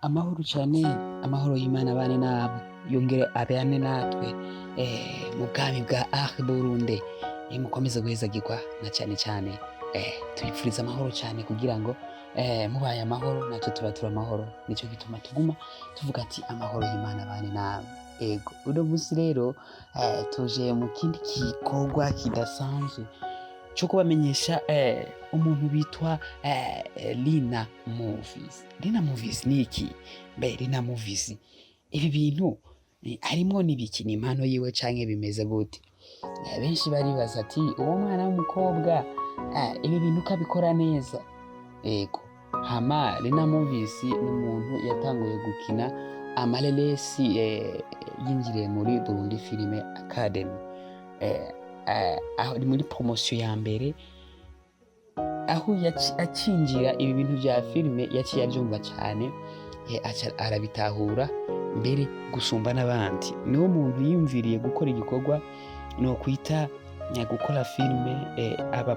Amahoro cane, amahoro y'Imana abane namwe, yongere abane natwe mu bwami bwa Burundi. Mukomeze guhezagirwa na cane tubipfuriza amahoro cane kugira ngo mubaye amahoro natwe tuba turi amahoro. Nico gituma tuguma tuvuga ati amahoro y'Imana abane namwe. Ego uno musi rero tuje mu kindi gikorwa kidasanzwe co kubamenyesha umuntu bitwa Lina Movies. Lina Movies ni iki? Lina Movies ibi bintu harimwo n'ibiki? Ni impano yiwe canke bimeze gute? Benshi baribaza ati uwo mwana w'umukobwa ibi bintu ukabikora neza? Ego hama Lina Movies ni umuntu yatanguye gukina amareresi yinjiriye muri Burundi Film Academy. Aho ni muri promotion ya mbere, aho acinjira ibi bintu vya filime yaciye avyumva cane, arabitahura mbere gusumba n'abandi. Niwo muntu yiyumviriye gukora igikorwa no kwita gukora filime, aba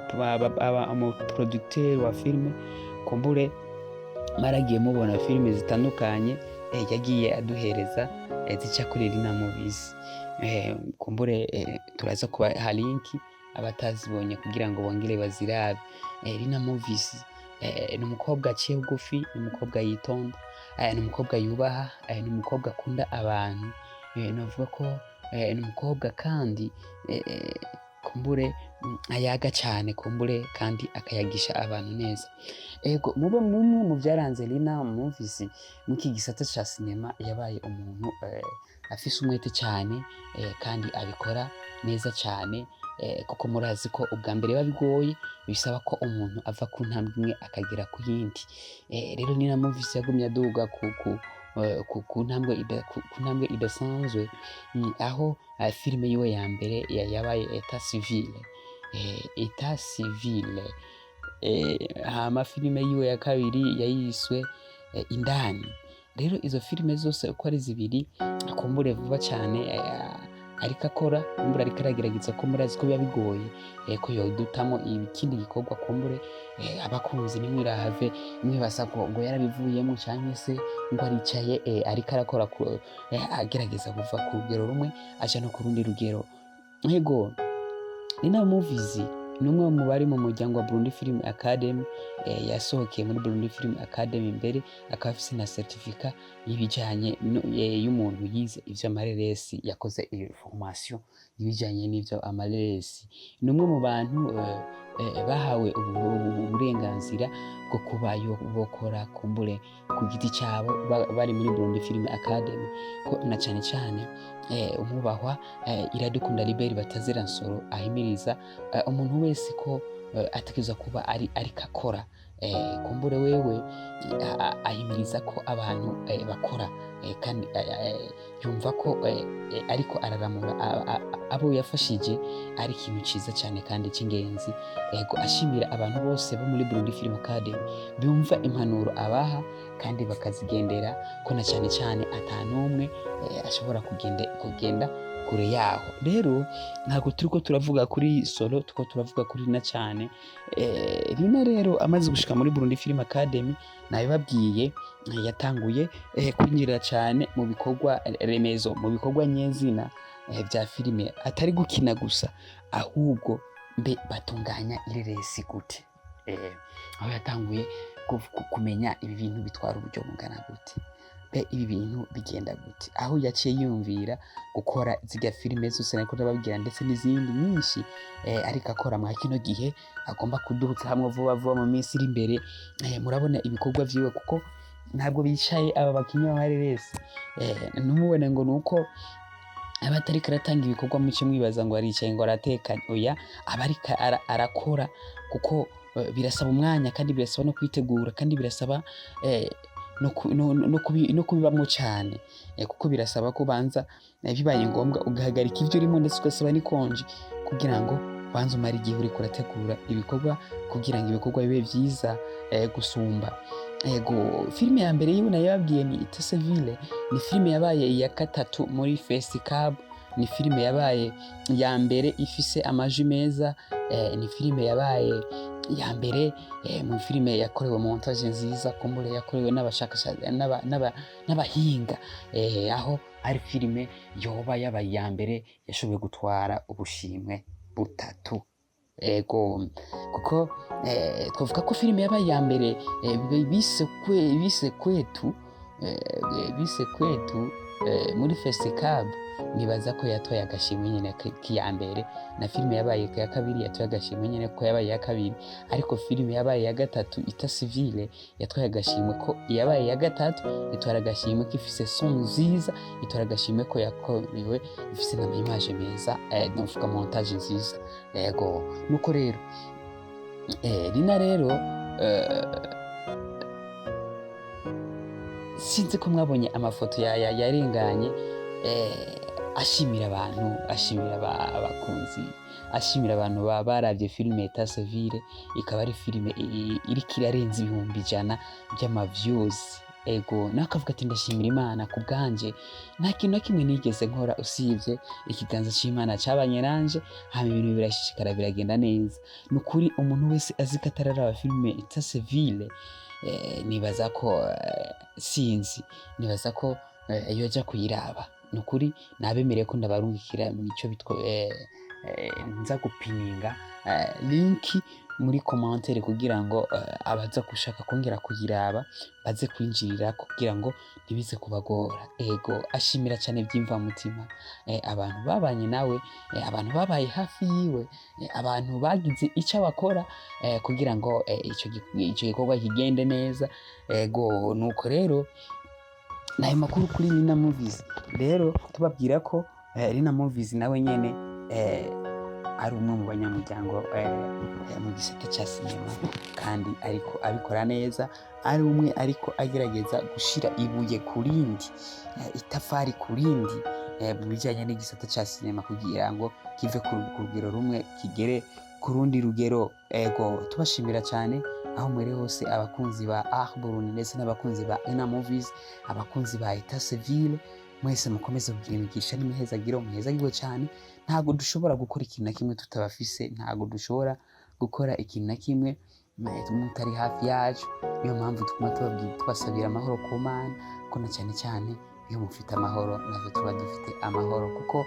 producteur wa filime. Kumbure maragiye mubona filime zitandukanye yagiye aduhereza zica kuri Lina Movies. Kumbure turaza kubaha linki abatazibonye kugira ngo bongere bazirabe. Lina Movies ni umukobwa aciye bugufi, ni umukobwa yitonda, ni umukobwa yubaha, ni umukobwa akunda abantu. Novuga ko ni umukobwa kandi kumbure ayaga cane, kumbure kandi akayagisha abantu neza. Ego mube mumwe mu vyaranze Lina Movies muki gisata ca sinema. Yabaye umuntu afise umwete cane kandi abikora neza cane, kuko murazi ko ubwa mbere biba bigoye, bisaba ko umuntu ava ku ntambwe imwe akagera ku yindi. Rero Lina Movies yagumye aduga ku ntambwe idasanzwe, aho filime yiwe ya mbere yabaye Etat Civil. Hama filime yiwe ya kabiri yayiswe Indani. Rero izo filime zose uko ari zibiri, kumbure vuba cane ariko akora, kumbure ariko aragerageza, ko murazi ko biba bigoye ko yodutamo ikindi gikorwa. Kumbure abakunzi nimwirahave mwibaza ngo yarabivuyemo canke se ngo aricaye ariko arakora agerageza kuva ku rugero rumwe aja no ku rundi rugero. Ego Lina Movies ni umwe mu bari mu muryango wa Burundi Film Academy. Yasohokeye muri Burundi Film Academy mbere akaba afise na certificat y'ibijanye y'umuntu yize ivyo amareresi, yakoze formation y'ibijanye n'ivyo amareresi. Ni umwe mu bantu bahawe uburenganzira bwo kuba bokora kumbure ku giti cabo bari muri Burundi Film Academy, ko na cane umubahwa Iradukunda Liberi Batazira Nsoro ahimiriza umuntu wese ko ategerezwa kuba ariko akora. Kumbure wewe ahimiriza ko abantu bakora, kandi yumva ko ariko araramura abo yafashije ari ikintu ciza cane kandi c'ingenzi. Ego ashimira abantu bose bo muri Burundi Film Academy bumva impanuro abaha kandi bakazigendera, ko na cane ata numwe ashobora kugenda kure yaho. Rero ntabwo turiko turavuga kuri solo, tuko turavuga kuri Lina cane. Lina rero amaze gushika muri Burundi Film Academy, nabibabwiye yatanguye kwinjira cane mu bikorwa remezo, mu bikorwa nyezina vya filime. Atari gukina gusa, ahubwo mbe batunganya ireresi gute. Aho yatanguye kumenya ibi bintu bitwara uburyo bungana gute, ibi bintu bigenda gute. Aho yaciye yumvira gukora zirya filime zose nariko ndababwira, ndetse n'izindi nyinshi ariko akora mwa kino gihe, agomba kuduhuza hamwe vuba mu minsi iri imbere. Murabona ibikorwa vyiwe, kuko ntabwo bicaye aba bakinyi b'amareresi. Ntumubone ngo nuko aba atariko aratanga ibikorwa muce mwibaza ngo aricaye ngo aratekanye. Oya, aba ariko arakora, kuko birasaba umwanya kandi birasaba no kwitegura, kandi birasaba no kubibamo cane, kuko birasaba ko banza bibaye ngombwa ugahagarika ivyo urimo, ndetse ugasaba n'ikonji kugira ngo banza umara igihe uriko urategura ibikorwa, kugira ngo ibikorwa bibe vyiza gusumba. Ego filime ya mbere yiwe nayababwiye ni Etat Civil. Ni filime yabaye iya gatatu muri Festicab. Ni filime yabaye ya mbere ifise amajwi meza. Ni filime yabaye ya mbere mu filime yakorewe montage nziza, kumbure yakorewe n'abashakashatsi n'abahinga, aho ari filime yoba yabaye iya mbere yashoboye gutwara ubushimwe butatu. Ego kuko twavuga ko filime yabaye iya mbere bise kwetu muri Festicab, nibaza ko yatoye agashimwe nyine k'iya mbere, na filime yabaye ya kabiri yatoye agashimwe nyine ko yabaye ya kabiri, ariko filime yabaye ya gatatu Etat Civil yatwaye agashimwe ko yabaye ya gatatu, itwara agashimwe ko ifise son nziza, itwara agashimwe ko yakorewe ifise n'amaimage meza, novuga montage nziza. Yego nuko rero Rina rero sinzi ko mwabonye amafoto yarenganye ashimira abantu, ashimira abakunzi, ashimira abantu baravye filime Etat Civil, ikaba ari filime iriko irarenza 100,000 vy'amaviews. Ego nakavuga ati ndashimira Imana ku bwanje, nta kintu na kimwe nigeze nkora usibye ikiganza c'Imana cabanye nanje, hama ibintu birashishikara biragenda neza. Nukuri umuntu wese azi ko atararaba filime Etat Civil, nibaza ko nibaza ko yoja kuyiraba. Nukuri nabemereye ko ndabarungikira mico bitwo nza gupininga linki muri commentaire kugira ngo abaza gushaka kongera kuyiraba baze kwinjirira kugira ngo ntibize kubagora. Ego ashimira cyane byimva mutima abantu babanye nawe, abantu babaye hafi yiwe, abantu bagize icyo bakora kugira ngo icyo gikorwa kigende neza. Ego nuko rero nayo makuru kuri Rina Movies, rero tubabwira ko Rina Movies nawe nyene ari umwe mu banyamuryango mu gisata cya sinema, kandi ariko abikora neza, ari umwe ariko agerageza gushira ibuye kurindi, itafari kurindi mu bijyanye n'igisata cya sinema kugira ngo kive ku rugero rumwe kigere ku rundi rugero. Ego tubashimira cyane aho mwere hose, abakunzi ba Burundi ndetse n'abakunzi ba Rina Movies, abakunzi ba Etat Civil, mwese mukomeze kugira imigisha n'imihezagiro, muhezagirwe cyane. Ntago dushobora gukora ikintu na kimwe tutabafise, ntago dushobora gukora ikintu na kimwe mutari hafi yacu. Niyo mpamvu tuguma tubasabira amahoro ku Mana, ko na cyane cyane iyo mufite amahoro natwe tuba dufite amahoro, kuko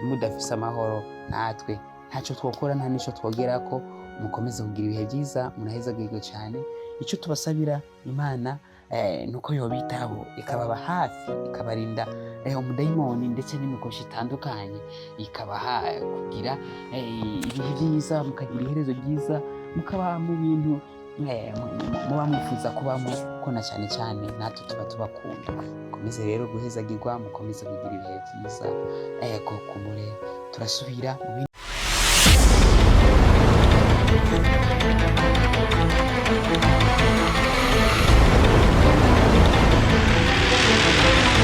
mudafise amahoro natwe ntacyo twokora, nta n'icyo twogera ko. Mukomeze kugira ibihe byiza, munahezagirwe cyane. Icyo tubasabira Imana nuko yobitaho, ikababa hafi, ikabarinda umudayimoni ndetse n'imikoshi itandukanye, ikabaha kugira ibihe byiza, mukagira iherezo ryiza, mukaba mu bintu muba mwifuza kubamo, ko na cyane cyane natwe tuba tubakunda. Mukomeze rero guhezagirwa, mukomeze kugira ibihe byiza. Ego kumure turasubira mu